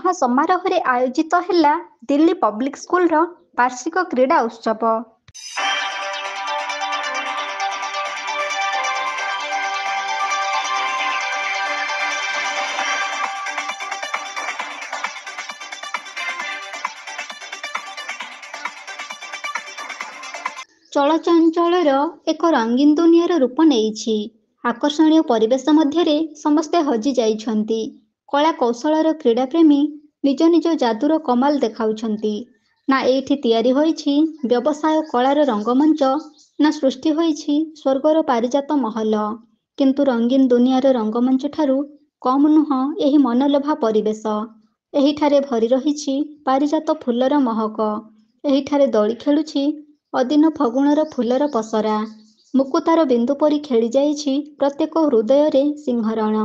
महासमारोह आयोजित ହେଲା Delhi public school वार्षिक क्रीड़ा उत्सव। चलचंचल एक रंगीन दुनियार रूप नहीं। आकर्षणीय परिवेश मध्य समस्ते हजि जाइछन्ति। कला कौशलर क्रीड़ाप्रेमी निज निज जादूर कमाल देखाउछन्ति। ना एठी तैयारी होइछि व्यवसाय कलार रंगमंच, ना सृष्टि होइछि स्वर्गर पारिजात महल। किंतु रंगीन दुनियार रंगमंच ठारू कम नुह एही मनलोभा परिवेश। एहिठारे भरी रहिछि पारिजात फुलर महक। एहिठारे दोली खेलुछि अदिन फगुणर फुलर पसरा। मुकुतार बिंदु परी खेली जाइछि प्रत्येक हृदय सिंहरण।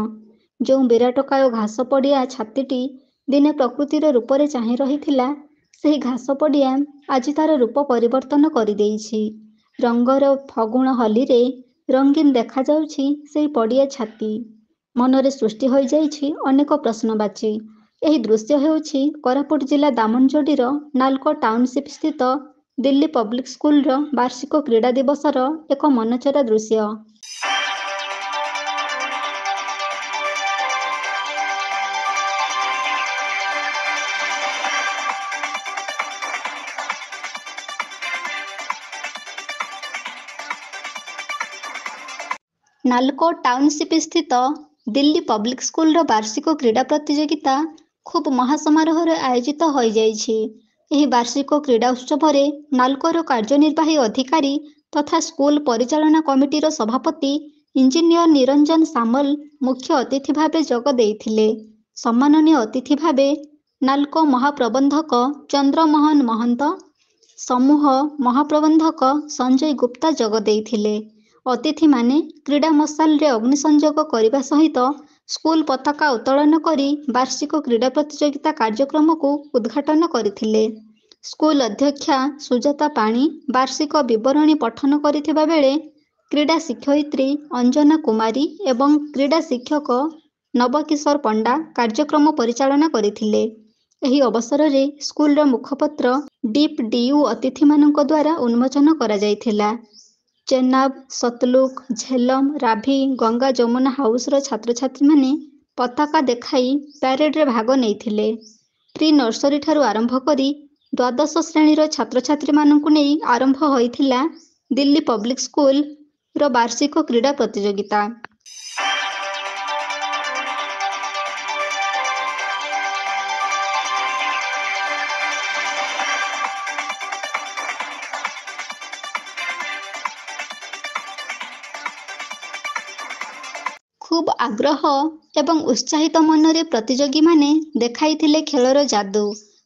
जो विराटकाय घास पड़िया छातीटी दिने प्रकृतिर रूपरे चाहि रहिथिला, सेही घास पड़िया आज तार रूप परिवर्तन कर देइछि। रंगर फगुण हलिरे रंगीन देखा जाउछि सेही पड़िया छाती। मनरे सृष्टि होई जाइछि अनेक प्रश्नवाची। एही दृश्य हेउछि कोरापुट जिला दामनजोडीर नालको टाउनशिप स्थित दिल्ली पब्लिक स्कूल वार्षिक क्रीड़ा दिवसर एक मनचरा दृश्य। नालको टाउनशिप स्थित दिल्ली पब्लिक स्कूल वार्षिक क्रीड़ा प्रतियोगिता खूब महासमारोह आयोजित हो जाइछि। एही वार्षिक क्रीड़ा उत्सव नालकोर कार्यनिर्वाही अधिकारी तथा स्कूल परिचालना कमिटीर सभापति इंजीनियर निरंजन सामल मुख्य अतिथि भावे जोग देइथिले। सम्माननीय अतिथि भावे नालको महाप्रबंधक चंद्रमोहन महंत, समूह महाप्रबंधक संजय गुप्ता जोग देइथिले। अतिथि माने क्रीड़ा मशाल रे अग्नि संयोग करने सहित स्कूल पताका उत्तोलन करी वार्षिक क्रीड़ा प्रतियोगिता कार्यक्रम को उद्घाटन करथिले। स्कूल अध्यक्षा सुजाता पाणी वार्षिक विवरणी पठन करिथिबा बेले क्रीड़ा शिक्षयित्री अंजना कुमारी एवं क्रीड़ा शिक्षक नवकिशोर पंडा कार्यक्रम परिचालना करथिले। एही अवसर रे स्कूल रो मुखपत्र डीप डीयू अतिथि मानक द्वारा उन्मोचन करा जायथिला। चेनाब, सतलुक, झेलम, राभी, गंगा जमुना हाउस रो छात्र छात्री माने पताका देखाई प्यारेड रे भाग नेइथिले। प्री नर्सरी ठारू आरंभ करी द्वादश श्रेणी रो छात्र छात्री मानकु नेई आरंभ होइथिला दिल्ली पब्लिक स्कूल रो वार्षिक क्रीड़ा प्रतियोगिता। खूब आग्रह एवं उत्साहित मनरे प्रतियोगी माने देखाइथिले खेलर जादू।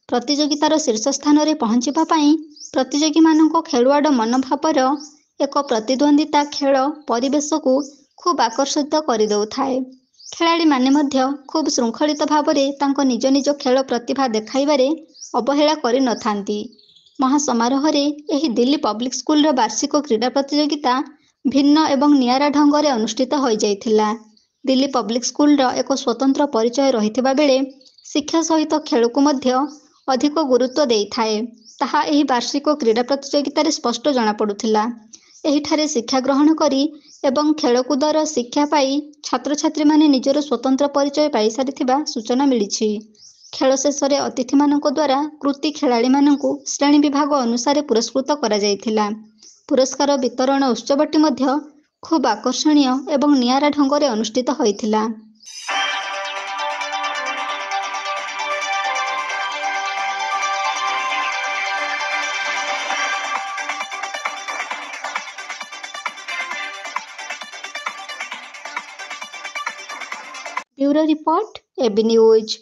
प्रतियोगितार शीर्ष स्थान रे पहुंचिबा पई प्रतियोगी मानक खेलुआड़ मनोभावर एक प्रतिद्वंदिता खेल परिवेश को खूब आकर्षित कर दउथाए। खेलाड़ी माने मध्य खूब श्रृंखलित भावरे तांको निज निज खेल प्रतिभा देखाइबारे अवहेला करि नथांती। महासमारोह रे एही दिल्ली पब्लिक स्कूल वार्षिक क्रीड़ा प्रतियोगिता भिन्न एवं नियारा ढंगरे अनुष्ठित होई जाइथिला। दिल्ली पब्लिक स्कूल एक स्वतंत्र परिचय रहिथिबा बेले शिक्षा सहित खेल को मध्य अधिक गुरुत्व देइथाए। ताहा एही वार्षिक क्रीड़ा प्रतियोगिता स्पष्ट जना पड़ुथिला। एहिठारे शिक्षा ग्रहण करी एवं खेलकूदर शिक्षा पाई छात्र छात्री माने निजर स्वतंत्र परिचय पाई सारिथिबा सूचना मिलिछि। खेल शेष रे अतिथि मानक द्वारा कृति खेलाड़ी मानकु श्रेणी विभाग अनुसार पुरस्कृत करा जायथिला। पुरस्कार वितरण उत्सवटी मध्य खूब आकर्षणीय एवं नियारा ढंगरे अनुष्ठित होइथिला। Bureau report AB news.